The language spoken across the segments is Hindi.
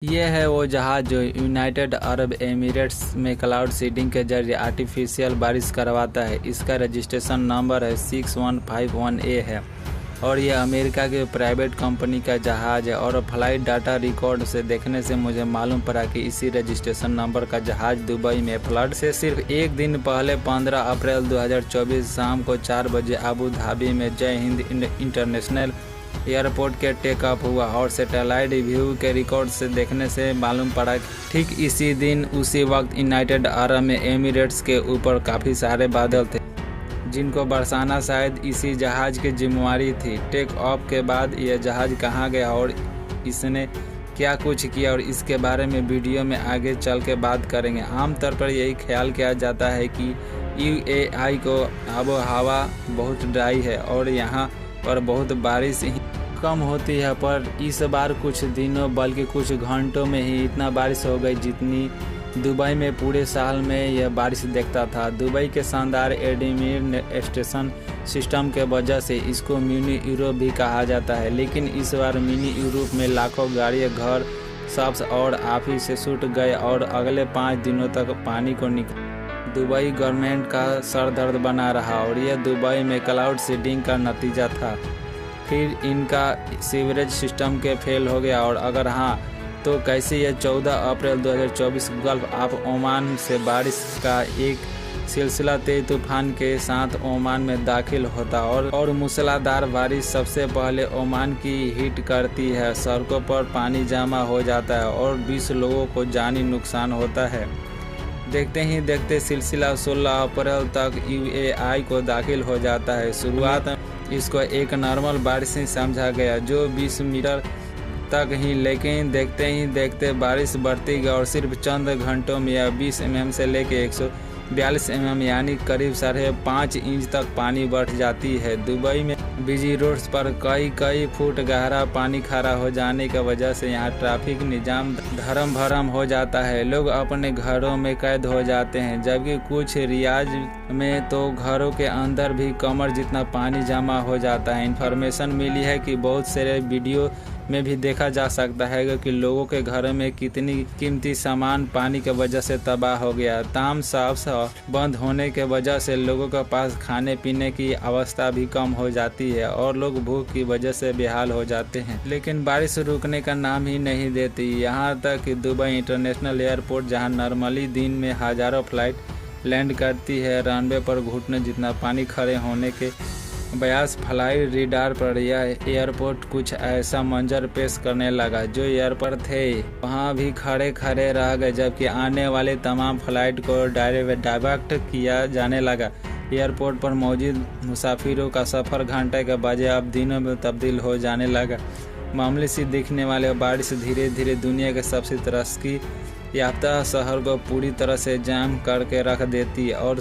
ये है वो जहाज़ जो यूनाइटेड अरब एमिरेट्स में क्लाउड सीडिंग के जरिए आर्टिफिशियल बारिश करवाता है। इसका रजिस्ट्रेशन नंबर है 6151A है और ये अमेरिका के प्राइवेट कंपनी का जहाज़ है। और फ्लाइट डाटा रिकॉर्ड से देखने से मुझे मालूम पड़ा कि इसी रजिस्ट्रेशन नंबर का जहाज़ दुबई में फ्लड से सिर्फ एक दिन पहले 15 अप्रैल 2024 शाम को 4 बजे अबू धाबी में जय हिंद इंटरनेशनल एयरपोर्ट के टेक ऑफ हुआ। और सैटेलाइट व्यू के रिकॉर्ड से देखने से मालूम पड़ा कि ठीक इसी दिन उसी वक्त यूनाइटेड अरब एमिरेट्स के ऊपर काफ़ी सारे बादल थे जिनको बरसाना शायद इसी जहाज़ की जिम्मेवारी थी। टेक ऑफ के बाद यह जहाज़ कहाँ गया और इसने क्या कुछ किया और इसके बारे में वीडियो में आगे चल के बात करेंगे। आमतौर पर यही ख्याल किया जाता है कि यूएई को आबो हवा बहुत ड्राई है और यहाँ पर बहुत बारिश ही कम होती है, पर इस बार कुछ दिनों बल्कि कुछ घंटों में ही इतना बारिश हो गई जितनी दुबई में पूरे साल में यह बारिश देखता था। दुबई के शानदार एडमिर स्टेशन सिस्टम के वजह से इसको मिनी यूरोप भी कहा जाता है, लेकिन इस बार मिनी यूरोप में लाखों गाड़ियाँ, घर, शॉप्स और ऑफिस से छूट गए और अगले 5 दिनों तक पानी को दुबई गवर्नमेंट का सर दर्द बना रहा। और यह दुबई में क्लाउड सीडिंग का नतीजा था। फिर इनका सीवरेज सिस्टम के फेल हो गया, और अगर हाँ तो कैसे यह 14 अप्रैल 2024 गल्फ ऑफ ओमान से बारिश का एक सिलसिला तेज तूफान के साथ ओमान में दाखिल होता और मूसलाधार बारिश सबसे पहले ओमान की हिट करती है। सड़कों पर पानी जमा हो जाता है और 20 लोगों को जानी नुकसान होता है। देखते ही देखते सिलसिला 16 अप्रैल तक यूएई को दाखिल हो जाता है। शुरुआत में इसको एक नॉर्मल बारिश ही समझा गया जो 20 मीटर तक ही, लेकिन देखते ही देखते बारिश बढ़ती गई और सिर्फ चंद घंटों में यह 20 mm से लेकर 142 mm यानी करीब 5.5 इंच तक पानी बढ़ जाती है। दुबई में बिजी रोड्स पर कई फुट गहरा पानी खड़ा हो जाने की वजह से यहाँ ट्रैफिक निजाम धर्म भरम हो जाता है। लोग अपने घरों में कैद हो जाते हैं, जबकि कुछ रियाज में तो घरों के अंदर भी कमर जितना पानी जमा हो जाता है। इन्फॉर्मेशन मिली है कि बहुत सारे वीडियो में भी देखा जा सकता है कि लोगों के घरों में कितनी कीमती सामान पानी की वजह से तबाह हो गया। ताम साफ बंद होने के वजह से लोगों के पास खाने पीने की अवस्था भी कम हो जाती है और लोग भूख की वजह से बेहाल हो जाते हैं। लेकिन बारिश रुकने का नाम ही नहीं देती। यहाँ तक कि दुबई इंटरनेशनल एयरपोर्ट, जहाँ नॉर्मली दिन में हजारों फ्लाइट लैंड करती है, रनवे पर घुटने जितना पानी खड़े होने के बयास फ्लाइट रेडार पर यह एयरपोर्ट कुछ ऐसा मंजर पेश करने लगा जो एयरपोर्ट थे वहां भी खड़े रह गए, जबकि आने वाले तमाम फ्लाइट को डाइवर्ट किया जाने लगा। एयरपोर्ट पर मौजूद मुसाफिरों का सफ़र घंटे के बजाय अब दिनों में तब्दील हो जाने लगा। मामूली सी दिखने वाले बारिश धीरे धीरे दुनिया के सबसे तरक्की याफ्ता शहर को पूरी तरह से जाम करके रख देती और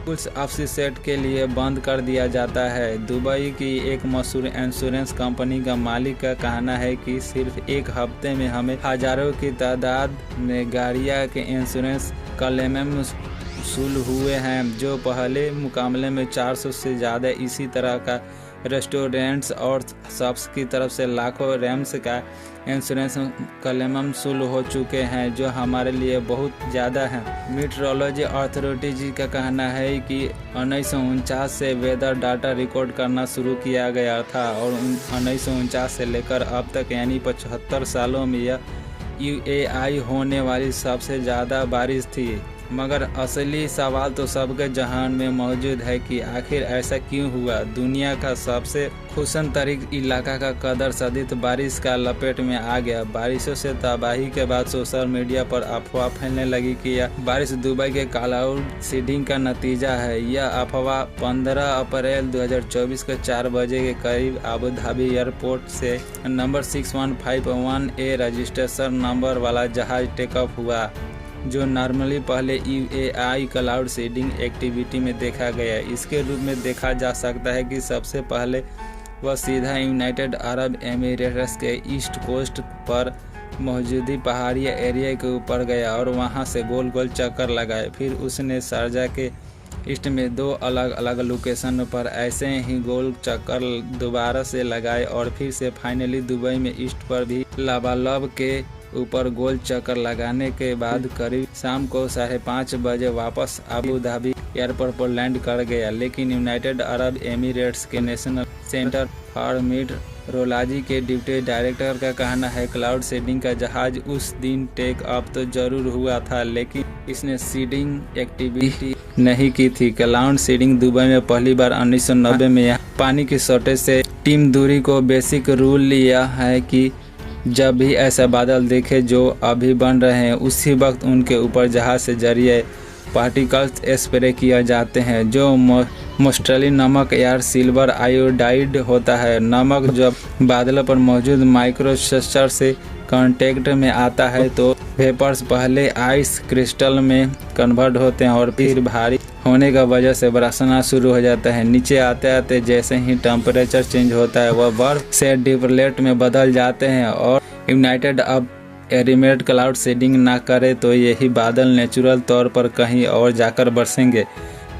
कुछ ऑफसेट के लिए बंद कर दिया जाता है। दुबई की एक मशहूर इंश्योरेंस कंपनी का मालिक का कहना है कि सिर्फ एक हफ्ते में हमें हजारों की तादाद में गाड़ियां के इंश्योरेंस क्लेम वसूल हुए हैं, जो पहले मुकाबले में 400 से ज़्यादा। इसी तरह का रेस्टोरेंट्स और शॉप्स की तरफ से लाखों रैम्स का इंश्योरेंस क्लेम वसूल हो चुके हैं, जो हमारे लिए बहुत ज़्यादा है। मीटरोलॉजी अथॉरिटी का कहना है कि 1949 से वेदर डाटा रिकॉर्ड करना शुरू किया गया था और 1949 से लेकर अब तक यानी 75 सालों में यह यूएई होने वाली सबसे ज़्यादा बारिश थी। मगर असली सवाल तो सबके जहान में मौजूद है कि आखिर ऐसा क्यों हुआ। दुनिया का सबसे खुशन तरीक इलाका का कदर सदित बारिश का लपेट में आ गया। बारिशों से तबाही के बाद सोशल मीडिया पर अफवाह फैलने लगी कि यह बारिश दुबई के क्लाउड सीडिंग का नतीजा है। यह अफवाह 15 अप्रैल 2024 के 4 बजे के करीब अबू धाबी एयरपोर्ट से नंबर 6151A रजिस्ट्रेशन नंबर वाला जहाज टेक ऑफ हुआ, जो नॉर्मली पहले यूएई क्लाउड सीडिंग एक्टिविटी में देखा गया। इसके रूप में देखा जा सकता है कि सबसे पहले वह सीधा यूनाइटेड अरब एमिरेट्स के ईस्ट कोस्ट पर मौजूद पहाड़ी एरिया के ऊपर गया और वहां से गोल गोल चक्कर लगाए। फिर उसने शारजा के ईस्ट में 2 अलग अलग लोकेशन पर ऐसे ही गोल चक्कर दोबारा से लगाए और फिर से फाइनली दुबई में ईस्ट पर भी लबालब के ऊपर गोल चक्कर लगाने के बाद करीब शाम को 5:30 बजे वापस अबू धाबी एयरपोर्ट पर लैंड कर गया। लेकिन यूनाइटेड अरब एमिरेट्स के नेशनल सेंटर फॉर मीटरोलॉजी के डिप्टी डायरेक्टर का कहना है क्लाउड सीडिंग का जहाज उस दिन टेक ऑफ तो जरूर हुआ था, लेकिन इसने सीडिंग एक्टिविटी नहीं की थी। क्लाउड सीडिंग दुबई में पहली बार 1990 में यहाँ पानी की शॉर्टेज से टीम दूरी को बेसिक रूल लिया है कि जब भी ऐसा बादल देखे जो अभी बन रहे हैं, उसी वक्त उनके ऊपर जहाज से जरिए पार्टिकल्स स्प्रे किए जाते हैं जो मोस्टली नमक या सिल्वर आयोडाइड होता है। नमक जब बादलों पर मौजूद माइक्रोस्ट्रक्चर से कांटेक्ट में आता है तो वेपर्स पहले आइस क्रिस्टल में कन्वर्ट होते हैं और फिर भारी होने का वजह से बरसना शुरू हो जाता है। नीचे आते आते जैसे ही टेम्परेचर चेंज होता है वह बर्फ से डिप्लेट में बदल जाते हैं और United Arab emirate cloud seeding ना करे तो यही बादल नेचुरल तौर पर कहीं और जाकर बरसेंगे।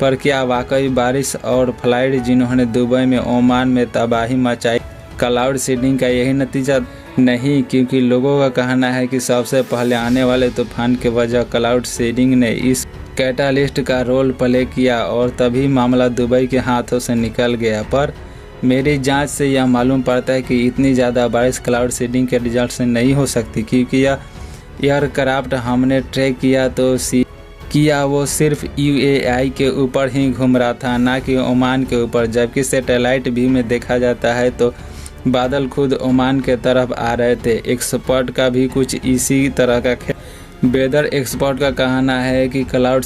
पर क्या वाकई बारिश और फ्लाइट जिन्होंने दुबई में ओमान में तबाही मचाई क्लाउड सीडिंग का यही नतीजा नहीं, क्योंकि लोगों का कहना है कि सबसे पहले आने वाले तूफान की वजह क्लाउड सीडिंग ने इस कैटालिस्ट का रोल प्ले किया और तभी मामला दुबई के हाथों से निकल गया। पर मेरी जांच से यह मालूम पड़ता है कि इतनी ज़्यादा बारिश क्लाउड सीडिंग के रिजल्ट से नहीं हो सकती, क्योंकि यह एयरक्राफ्ट हमने ट्रैक किया तो वो सिर्फ UAE के ऊपर ही घूम रहा था, ना कि ओमान के ऊपर। जबकि सैटेलाइट व्यू में देखा जाता है तो बादल खुद ओमान के तरफ आ रहे थे। एक्सपर्ट का भी कुछ इसी तरह का वेदर एक्सपर्ट का कहना है कि क्लाउड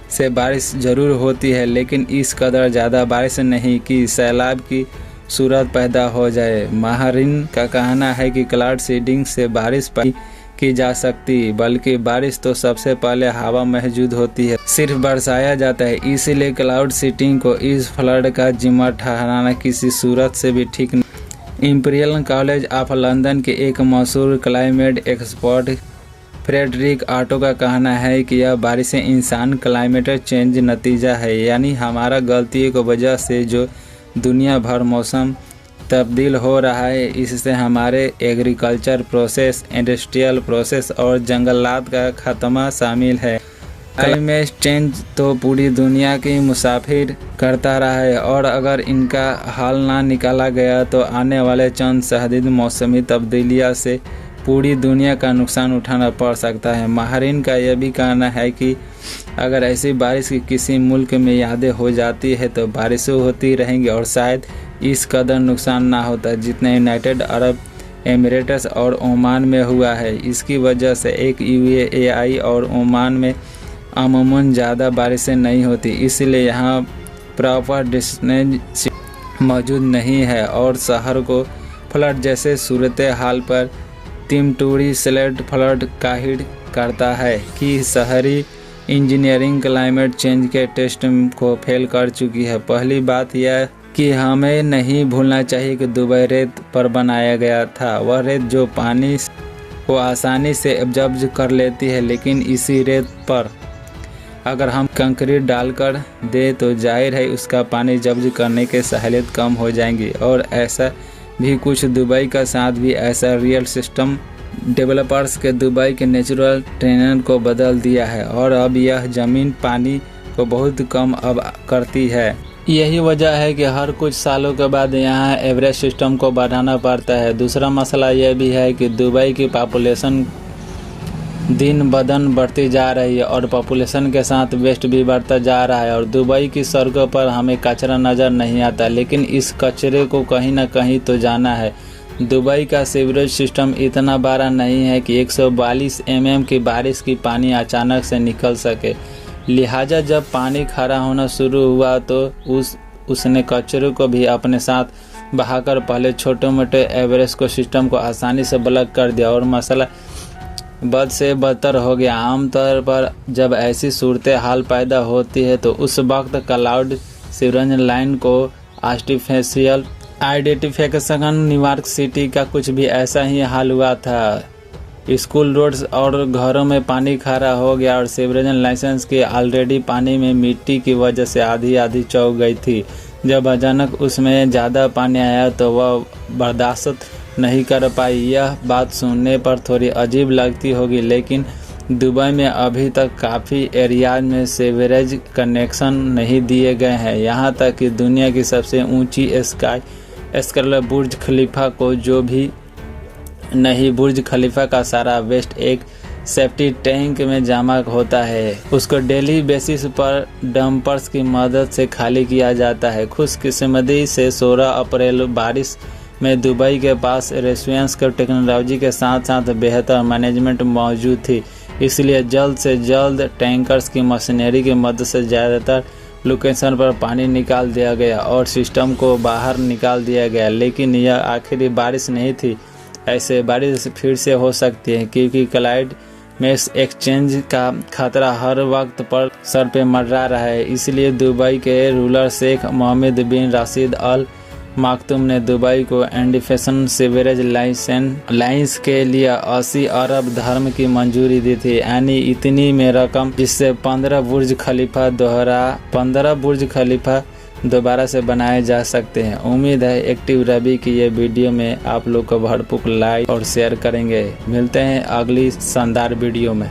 से बारिश जरूर होती है, लेकिन इस कदर ज़्यादा बारिश नहीं कि सैलाब की सूरत पैदा हो जाए। माहरीन का कहना है कि क्लाउड सीडिंग से बारिश की जा सकती, बल्कि बारिश तो सबसे पहले हवा मौजूद होती है, सिर्फ बरसाया जाता है। इसीलिए क्लाउड सीडिंग को इस फ्लड का जिम्मा ठहराना किसी सूरत से भी ठीक नहीं। इंपीरियल कॉलेज ऑफ लंदन के एक मशहूर क्लाइमेट एक्सपर्ट फ्रेडरिक ऑटो का कहना है कि यह बारिशें इंसान क्लाइमेट चेंज नतीजा है, यानी हमारा गलतियों की वजह से जो दुनिया भर मौसम तब्दील हो रहा है। इससे हमारे एग्रीकल्चर प्रोसेस, इंडस्ट्रियल प्रोसेस और जंगलात का खात्मा शामिल है। क्लाइमेट चेंज तो पूरी दुनिया की मुसाफिर करता रहा है और अगर इनका हल ना निकाला गया तो आने वाले चंद शदीद मौसमी तब्दीलियों से पूरी दुनिया का नुकसान उठाना पड़ सकता है। माहरीन का यह भी कहना है कि अगर ऐसी बारिश की किसी मुल्क में यादें हो जाती है तो बारिशें होती रहेंगी और शायद इस कदर नुकसान ना होता जितना यूनाइटेड अरब एमिरेट्स और ओमान में हुआ है। इसकी वजह से एक UAE और ओमान में अमूमन ज़्यादा बारिशें नहीं होती, इसलिए यहाँ प्रॉपर ड्रेनेज मौजूद नहीं है और शहर को फ्लड जैसे सूरत हाल पर तिमटूरी स्लेट फ्लड काहिर करता है कि शहरी इंजीनियरिंग क्लाइमेट चेंज के टेस्ट को फेल कर चुकी है। पहली बात यह कि हमें नहीं भूलना चाहिए कि दुबई रेत पर बनाया गया था, वह रेत जो पानी को आसानी से एब्जॉर्ब कर लेती है, लेकिन इसी रेत पर अगर हम कंक्रीट डालकर दे तो जाहिर है उसका पानी जब्त करने की सहूलियत कम हो जाएंगी। और ऐसा भी कुछ दुबई का साथ भी ऐसा रियल सिस्टम डेवलपर्स के दुबई के नेचुरल टेरेन को बदल दिया है और अब यह ज़मीन पानी को बहुत कम अब करती है। यही वजह है कि हर कुछ सालों के बाद यहाँ एवरेज सिस्टम को बढ़ाना पड़ता है। दूसरा मसला यह भी है कि दुबई की पॉपुलेशन दिन ब दिन बढ़ती जा रही है और पॉपुलेशन के साथ वेस्ट भी बढ़ता जा रहा है और दुबई की सड़कों पर हमें कचरा नज़र नहीं आता, लेकिन इस कचरे को कहीं ना कहीं तो जाना है। दुबई का सीवरेज सिस्टम इतना बड़ा नहीं है कि 142 mm की बारिश की पानी अचानक से निकल सके, लिहाजा जब पानी खड़ा होना शुरू हुआ तो उसने कचरे को भी अपने साथ बहाकर पहले छोटे मोटे एवरेज को सिस्टम को आसानी से ब्लॉक कर दिया और मसला बद से बदतर हो गया। आमतौर पर जब ऐसी सूरत हाल पैदा होती है तो उस वक्त क्लाउड सीवरेज लाइन को आर्टिफिशियल आइडेंटिफिकेशन न्यूयॉर्क सिटी का कुछ भी ऐसा ही हाल हुआ था। स्कूल रोड्स और घरों में पानी खड़ा हो गया और सीवरेज लाइसेंस की ऑलरेडी पानी में मिट्टी की वजह से आधी चौक गई थी। जब अचानक उसमें ज़्यादा पानी आया तो वह बर्दाश्त नहीं कर पाई। यह बात सुनने पर थोड़ी अजीब लगती होगी, लेकिन दुबई में अभी तक काफ़ी एरियाज में सीवरेज कनेक्शन नहीं दिए गए हैं। यहाँ तक कि दुनिया की सबसे ऊंची स्काई स्केलर बुर्ज खलीफा को जो भी नहीं, बुर्ज खलीफा का सारा वेस्ट एक सेफ्टी टैंक में जमा होता है। उसको डेली बेसिस पर डंपर्स की मदद से खाली किया जाता है। खुशकिस्मती से 16 अप्रैल बारिश में दुबई के पास रेस्टोरेंट्स के टेक्नोलॉजी के साथ साथ बेहतर मैनेजमेंट मौजूद थी, इसलिए जल्द से जल्द टैंकर्स की मशीनरी की मदद से ज़्यादातर लोकेशन पर पानी निकाल दिया गया और सिस्टम को बाहर निकाल दिया गया। लेकिन यह आखिरी बारिश नहीं थी। ऐसे बारिश फिर से हो सकती है, क्योंकि क्लाइड मेस एक्सचेंज का खतरा हर वक्त पर सर पे मंडरा रहा है। इसलिए दुबई के रूलर शेख मोहम्मद बिन राशिद अल माक्तूम ने दुबई को एडिशनल सीवरेज लाइंस के लिए 80 अरब दिरहम की मंजूरी दी थी, यानी इतनी में रकम जिससे 15 बुर्ज खलीफा दोबारा से बनाए जा सकते हैं। उम्मीद है एक्टिव रवि की ये वीडियो में आप लोग को भरपूर लाइक और शेयर करेंगे। मिलते हैं अगली शानदार वीडियो में।